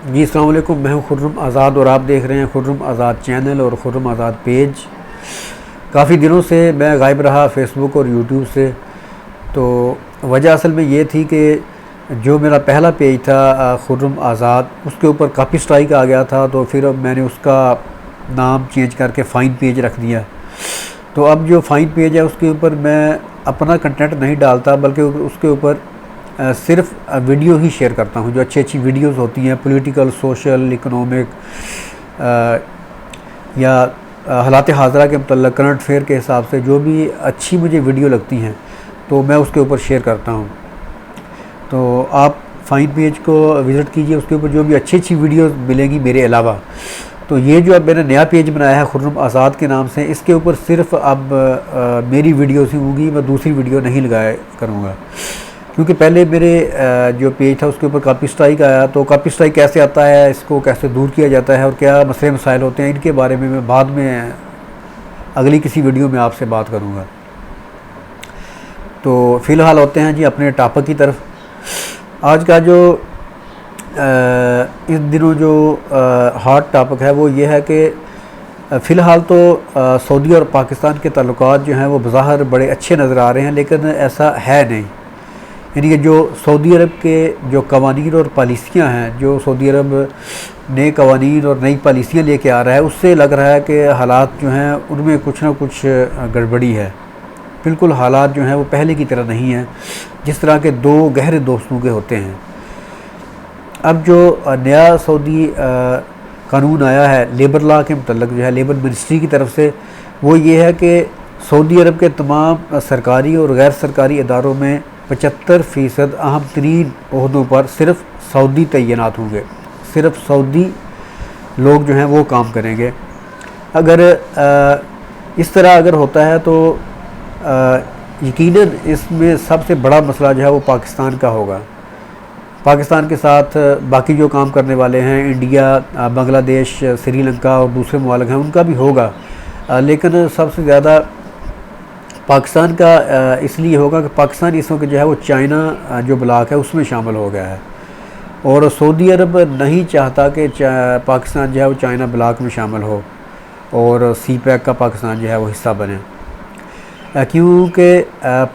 जी अस्सलाम वालेकुम, मैं हूँ खुर्रम आज़ाद और आप देख रहे हैं खुर्रम आज़ाद चैनल और खुर्रम आज़ाद पेज। काफ़ी दिनों से मैं गायब रहा फेसबुक और यूट्यूब से। तो वजह असल में ये थी कि जो मेरा पहला पेज था खुर्रम आज़ाद, उसके ऊपर काफ़ी स्ट्राइक आ गया था। तो फिर अब मैंने उसका नाम चेंज करके फ़ाइन पेज रख दिया। तो अब जो फ़ाइन पेज है उसके ऊपर मैं अपना कंटेंट नहीं डालता, बल्कि उसके ऊपर सिर्फ वीडियो ही शेयर करता हूँ। जो अच्छी अच्छी वीडियोस होती हैं पॉलिटिकल, सोशल, इकोनॉमिक या हालात हाज़रा के मतलब करंट अफेयर के हिसाब से जो भी अच्छी मुझे वीडियो लगती हैं तो मैं उसके ऊपर शेयर करता हूँ। तो आप फ़ाइन पेज को विज़िट कीजिए, उसके ऊपर जो भी अच्छी अच्छी वीडियो मिलेंगी मेरे अलावा। तो ये जो अब मैंने नया पेज बनाया है खुर्रम आज़ाद के नाम से, इसके ऊपर सिर्फ अब मेरी वीडियोस ही होंगी, मैं दूसरी वीडियो नहीं लगाया करूँगा। क्योंकि पहले मेरे जो पेज था उसके ऊपर काफ़ी स्ट्राइक आया। तो काफ़ी स्ट्राइक कैसे आता है, इसको कैसे दूर किया जाता है और क्या मसले मसाइल होते हैं, इनके बारे में मैं बाद में अगली किसी वीडियो में आपसे बात करूँगा। तो फ़िलहाल होते हैं जी अपने टॉपिक की तरफ। आज का जो इस दिनों जो हॉट टॉपिक है वो ये है कि फ़िलहाल तो सऊदी और पाकिस्तान के ताल्लुकात जो हैं वो बज़ाहिर बड़े अच्छे नज़र आ रहे हैं, लेकिन ऐसा है नहीं। यानी कि जो सऊदी अरब के जो कवानीन और पॉलिसियाँ हैं, जो सऊदी अरब नए कवानीन और नई पॉलिसियाँ लेके आ रहा है, उससे लग रहा है कि हालात जो हैं उनमें कुछ ना कुछ गड़बड़ी है। बिल्कुल हालात जो हैं वो पहले की तरह नहीं हैं, जिस तरह के दो गहरे दोस्तों के होते हैं। अब जो नया सऊदी कानून आया है लेबर लॉ के मतलब जो है लेबर मिनिस्ट्री की तरफ से, वो ये है कि सऊदी अरब के तमाम सरकारी और गैर सरकारी इदारों में 75% अहम तरीन ओहदों पर सिर्फ सऊदी तैनात होंगे, सिर्फ सऊदी लोग जो हैं वो काम करेंगे। अगर इस तरह अगर होता है तो यकीनन इसमें सबसे बड़ा मसला जो है वो पाकिस्तान का होगा। पाकिस्तान के साथ बाकी जो काम करने वाले हैं इंडिया, बांग्लादेश, श्रीलंका और दूसरे मुल्क हैं उनका भी होगा, लेकिन सबसे ज़्यादा पाकिस्तान का इसलिए होगा कि पाकिस्तान इस वक्त जो है वो चाइना जो ब्लॉक है उसमें शामिल हो गया है और सऊदी अरब नहीं चाहता कि पाकिस्तान जो है वो चाइना ब्लॉक में शामिल हो और सी पैक का पाकिस्तान जो है वो हिस्सा बने। क्योंकि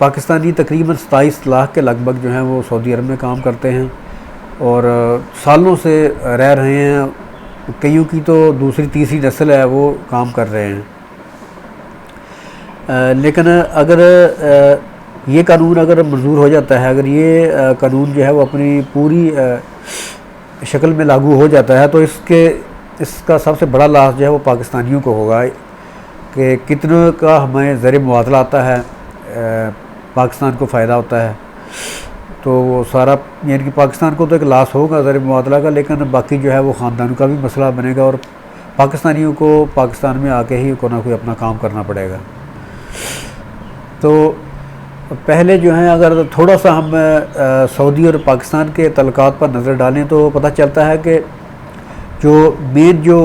पाकिस्तानी तकरीबन 27 लाख के लगभग जो हैं वो सऊदी अरब में काम करते हैं और सालों से रह रहे हैं। कईयों की तो दूसरी तीसरी नस्ल है वो काम कर रहे हैं। लेकिन अगर ये कानून अगर मंजूर हो जाता है, अगर ये कानून जो है वो अपनी पूरी शक्ल में लागू हो जाता है, तो इसका सबसे बड़ा लाभ जो है वो पाकिस्तानियों को होगा कि कितने का हमें ज़र मुआवजा आता है, पाकिस्तान को फ़ायदा होता है। तो वो सारा यानी कि पाकिस्तान को तो एक लॉस होगा ज़र मुआवजा का, लेकिन बाकी जो है वो ख़ानदानों का भी मसला बनेगा और पाकिस्तानियों को पाकिस्तान में आके ही कोई ना कोई अपना काम करना पड़ेगा। तो पहले जो है अगर थोड़ा सा हम सऊदी और पाकिस्तान के तल्लुकात पर नज़र डालें तो पता चलता है कि जो मेन जो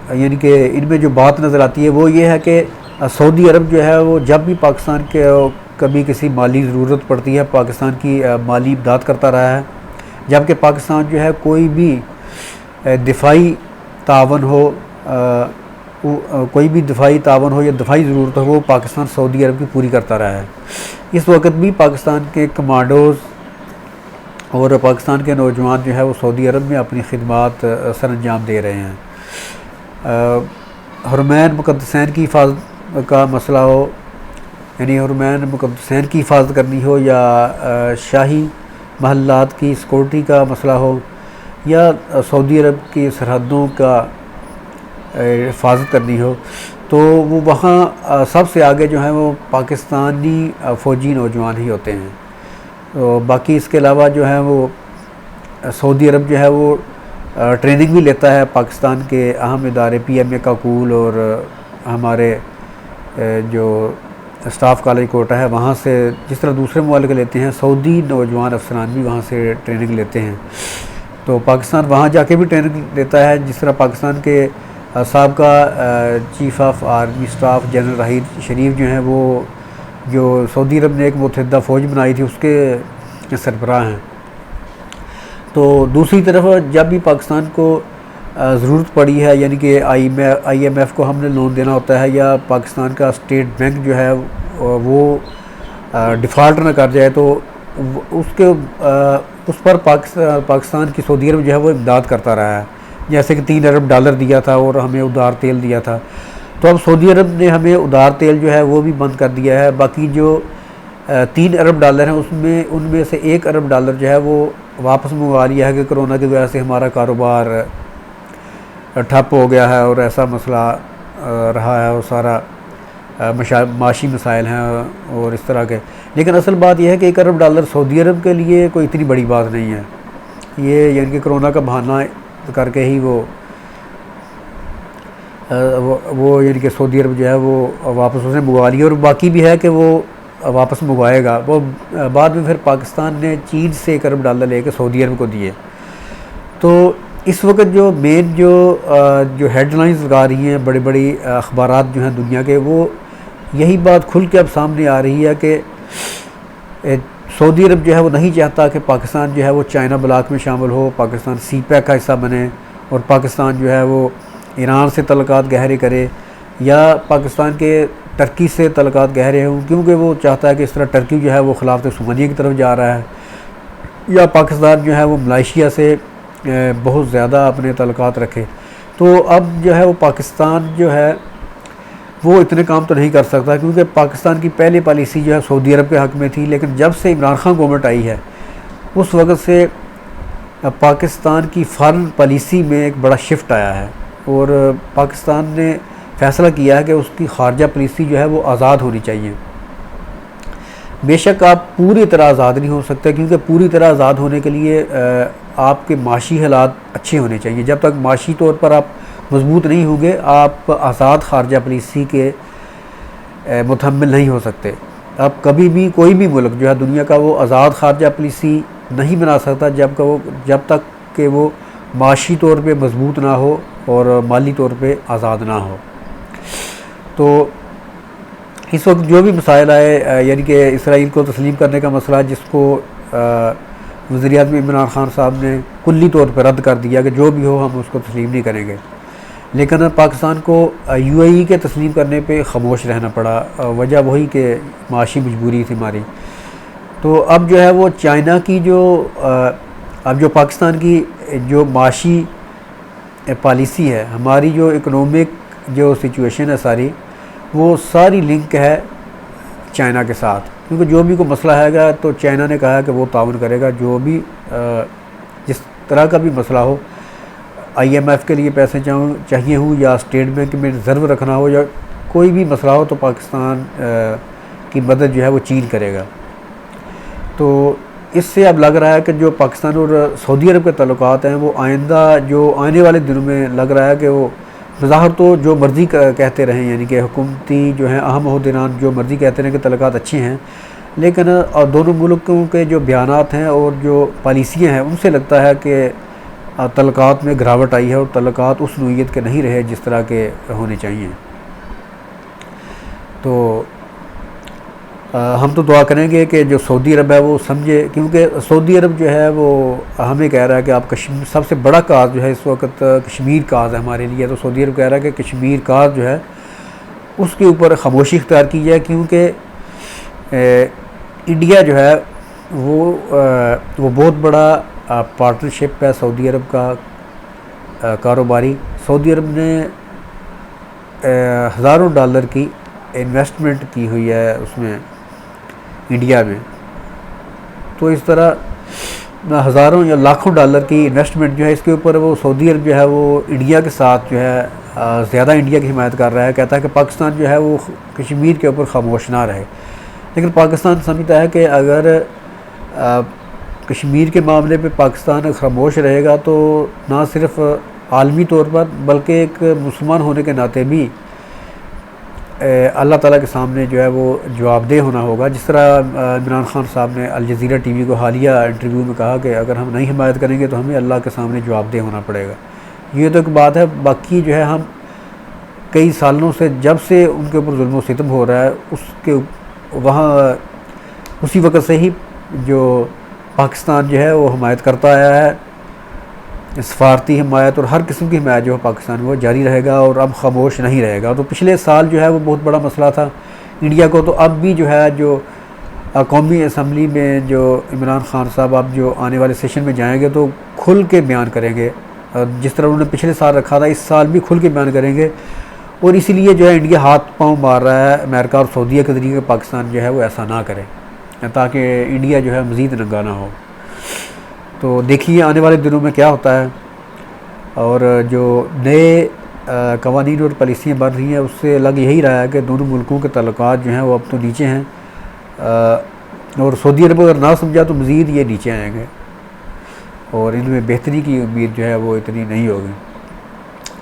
यानी कि इनमें जो बात नज़र आती है वो ये है कि सऊदी अरब जो है वो जब भी पाकिस्तान के कभी किसी माली ज़रूरत पड़ती है पाकिस्तान की माली इमदाद करता रहा है, जबकि पाकिस्तान जो है कोई भी दिफाई तावन हो कोई भी दिफाई तावन हो या दिफाई ज़रूरत हो वो पाकिस्तान सऊदी अरब की पूरी करता रहा है। इस वक्त भी पाकिस्तान के कमांडोज़ और पाकिस्तान के नौजवान जो है वो सऊदी अरब में अपनी खिदमात सर अंजाम दे रहे हैं। हरमैन मुक़द्दसैन की हिफाजत का मसला हो, यानी हरमैन मुक़द्दसैन की हिफाजत करनी हो या शाही महल्लात की सिक्योरिटी का मसला हो या सऊदी अरब की सरहदों का हिफाजत करनी हो, तो वो वहाँ सबसे आगे जो है वो पाकिस्तानी फ़ौजी नौजवान ही होते हैं। तो बाकी इसके अलावा जो है वो सऊदी अरब जो है वो ट्रेनिंग भी लेता है पाकिस्तान के अहम इदारे PMA काकूल और हमारे जो स्टाफ कॉलेज कोटा है वहाँ से, जिस तरह दूसरे मुल्क लेते हैं, सऊदी नौजवान अफसरान भी वहाँ से ट्रेनिंग लेते हैं। तो पाकिस्तान वहाँ जाके भी ट्रेनिंग लेता है, जिस तरह पाकिस्तान के साबका chief of army staff general Rahid Sharif जो हैं वो जो सऊदी अरब ने एक मुतहदा फ़ौज बनाई थी उसके सरबराह हैं। तो दूसरी तरफ जब भी पाकिस्तान को ज़रूरत पड़ी है, यानी कि IMF को हमने लोन देना होता है या पाकिस्तान का स्टेट बैंक जो है वो डिफ़ॉल्ट ना कर जाए, तो उसके उस पर पाकिस्तान की सऊदी अरब जो है वो इमदाद करता रहा है। जैसे कि $3 अरब दिया था और हमें उधार तेल दिया था, तो अब सऊदी अरब ने हमें उधार तेल जो है वो भी बंद कर दिया है। बाकी जो $3 अरब हैं उसमें उनमें से $1 अरब जो है वो वापस मंगवा लिया है कि कोरोना की वजह से हमारा कारोबार ठप हो गया है और ऐसा मसला रहा है और सारा माशी मसाइल हैं और इस तरह के। लेकिन असल बात यह है कि $1 अरब सऊदी अरब के लिए कोई इतनी बड़ी बात नहीं है। ये यानी कि कोरोना का बहाना करके ही वो यानी कि सऊदी अरब जो है वो वापस उसने मंगवा लिया और बाकी भी है कि वो वापस मंगवाएगा। वो बाद में फिर पाकिस्तान ने चीन से $1 अरब लेकर सऊदी अरब को दिए। तो इस वक्त जो मेन जो हेडलाइंस लगा रही हैं बड़ी बड़ी अखबारात जो हैं दुनिया के, वो यही बात खुल के अब सामने आ रही है कि सऊदी अरब जो है वो नहीं चाहता कि पाकिस्तान जो है वो चाइना ब्लॉक में शामिल हो, पाकिस्तान CPEC का हिस्सा बने और पाकिस्तान जो है वो ईरान से तल्लुकात गहरे करे या पाकिस्तान के टर्की से तल्लुकात गहरे हों, क्योंकि वो चाहता है कि इस तरह टर्की जो है वो खिलाफ दुश्मनी की तरफ जा रहा है, या पाकिस्तान जो है वो मलेशिया से बहुत ज़्यादा अपने तल्लुकात रखे। तो अब जो है वो पाकिस्तान जो है वो इतने काम तो नहीं कर सकता, क्योंकि पाकिस्तान की पहली पॉलिसी जो है सऊदी अरब के हक़ में थी। लेकिन जब से इमरान खान गवर्नमेंट आई है उस वक्त से पाकिस्तान की फॉरेन पॉलिसी में एक बड़ा शिफ्ट आया है और पाकिस्तान ने फ़ैसला किया है कि उसकी खारजा पॉलिसी जो है वो आज़ाद होनी चाहिए। बेशक आप पूरी तरह आज़ाद नहीं हो सकते, क्योंकि पूरी तरह आज़ाद होने के लिए आपके माशी हालात अच्छे होने चाहिए। जब तक माशी तौर पर आप मजबूत नहीं होंगे, आप आज़ाद खारजा पॉलिसी के मुतहम्मिल नहीं हो सकते। आप कभी भी कोई भी मुल्क जो है दुनिया का वो आज़ाद खारजा पॉलिसी नहीं बना सकता जब तक कि वो माशी तौर पे मजबूत ना हो और माली तौर पे आज़ाद ना हो। तो इस वक्त जो भी मसाइल आए, यानी कि इसराइल को तस्लीम करने का मसला, जिसको वज़ीर-ए-आज़म इमरान खान साहब ने कुल्ली तौर पर रद्द कर दिया कि जो भी हो हम उसको तस्लीम नहीं करेंगे, लेकिन पाकिस्तान को UAE के तस्लीम करने पे ख़ामोश रहना पड़ा। वजह वही कि माशी मजबूरी थी हमारी। तो अब जो है वो चाइना की अब जो पाकिस्तान की जो माशी पॉलिसी है, हमारी जो इकोनॉमिक जो सिचुएशन है सारी, वो सारी लिंक है चाइना के साथ, क्योंकि जो भी कोई मसला हैगा तो चाइना ने कहा है कि वो ताउन करेगा। जो भी जिस तरह का भी मसला हो, IMF के लिए पैसे चाहिए हो या स्टेट बैंक में रिज़र्व रखना हो या कोई भी मसला हो, तो पाकिस्तान की मदद जो है वो चीन करेगा। तो इससे अब लग रहा है कि जो पाकिस्तान और सऊदी अरब के तल्लुकात हैं वो आने वाले दिनों में लग रहा है कि वो ज़ाहिर तो जो मर्ज़ी कहते रहें, यानी कि हुकूमती जो हैं अहम अहदेदार जो मर्ज़ी कहते रहें कि तल्लुकात अच्छे हैं, लेकिन दोनों मुल्कों के जो बयानात हैं और जो पॉलिसियाँ हैं उनसे लगता है कि तल्लुकात में गिरावट आई है और तल्लुकात उस नौइयत के नहीं रहे जिस तरह के होने चाहिए। तो हम तो दुआ करेंगे कि जो सऊदी अरब है वो समझे, क्योंकि सऊदी अरब जो है वो हमें कह रहा है कि आप कश्मीर, सबसे बड़ा काज जो है इस वक्त कश्मीर काज है हमारे लिए। तो सऊदी अरब कह रहा है कि कश्मीर काज जो है उसके ऊपर खामोशी इख्तियार की जाए, क्योंकि इंडिया जो है वो बहुत बड़ा पार्टनरशिप है सऊदी अरब का कारोबारी। सऊदी अरब ने हज़ारों डॉलर की इन्वेस्टमेंट की हुई है उसमें इंडिया में। तो इस तरह हज़ारों या लाखों डॉलर की इन्वेस्टमेंट जो है इसके ऊपर वो सऊदी अरब जो है वो इंडिया के साथ जो है ज़्यादा इंडिया की हिमायत कर रहा है। कहता है कि पाकिस्तान जो है वो कश्मीर के ऊपर खामोश ना रहे। लेकिन पाकिस्तान समझता है कि अगर कश्मीर के मामले पे पाकिस्तान खामोश रहेगा तो ना सिर्फ आलमी तौर पर बल्कि एक मुसलमान होने के नाते भी अल्लाह ताला के सामने जो है वो जवाबदेह होना होगा। जिस तरह इमरान खान साहब ने अल जज़ीरा TV को हालिया इंटरव्यू में कहा कि अगर हम नहीं हिमायत करेंगे तो हमें अल्लाह के सामने जवाबदेह होना पड़ेगा। ये तो एक बात है। बाकी जो है हम कई सालों से जब से उनके ऊपर जुल्म सितम हो रहा है उसके वहाँ उसी वक्त से ही जो पाकिस्तान जो है वो हमायत करता आया है। सफारती हमायत और हर किस्म की हमायत जो है पाकिस्तान में वो जारी रहेगा और अब खामोश नहीं रहेगा। तो पिछले साल जो है वो बहुत बड़ा मसला था इंडिया को, तो अब भी जो है जो कौमी असम्बली में जो इमरान खान साहब अब जो आने वाले सेशन में जाएंगे तो खुल के बयान करेंगे, जिस तरह उन्होंने पिछले साल रखा था इस साल भी खुल के बयान करेंगे। और इसीलिए जो है इंडिया हाथ पांव मार रहा है अमेरिका और सऊदीया के ज़रिए पाकिस्तान जो है वो ऐसा ना करे, ताकि इंडिया जो है मज़ीद नंगा ना हो। तो देखिए आने वाले दिनों में क्या होता है। और जो नए कवानीन और पॉलिसियाँ बन रही हैं उससे लग यही रहा है कि दोनों मुल्कों के तल्लुकात जो हैं वो अब तो नीचे हैं, और सऊदी अरब अगर ना समझा तो मज़ीद ये नीचे आएंगे और इनमें बेहतरी की उम्मीद जो है वो इतनी नहीं होगी।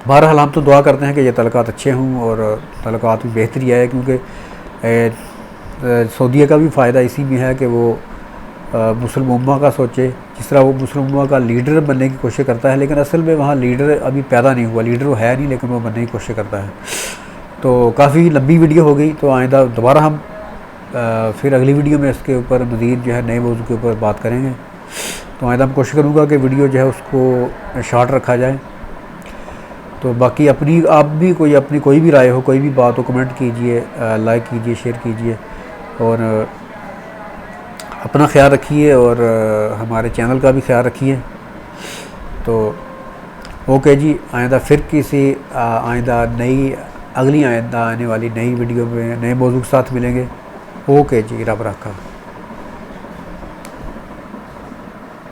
बहरहाल हम तो दुआ करते हैं कि ये तल्लुकात अच्छे हों और तल्लुकात में बेहतरी आए, क्योंकि सऊदीया का भी फ़ायदा इसी में है कि वो मुस्लिम उम्मा का सोचे। जिस तरह वो मुस्लिम उम्मा का लीडर बनने की कोशिश करता है, लेकिन असल में वहाँ लीडर अभी पैदा नहीं हुआ, लीडर वो है नहीं लेकिन वो बनने की कोशिश करता है। तो काफ़ी लंबी वीडियो हो गई, तो आइंदा दोबारा हम फिर अगली वीडियो में इसके ऊपर मज़ीद जो है नए मौजू के ऊपर बात करेंगे। तो आइंदा हम कोशिश करूँगा कि वीडियो जो है उसको शॉर्ट रखा जाए। तो बाकी अपनी आप भी अपनी कोई भी राय हो, कोई भी बात हो, कमेंट कीजिए, लाइक कीजिए, शेयर कीजिए और अपना ख्याल रखिए और हमारे चैनल का भी ख्याल रखिए। तो ओके जी, आइंदा फिर किसी अगली आइंदा आने वाली नई वीडियो में नए मौजू के साथ मिलेंगे। ओके जी, रब रखा।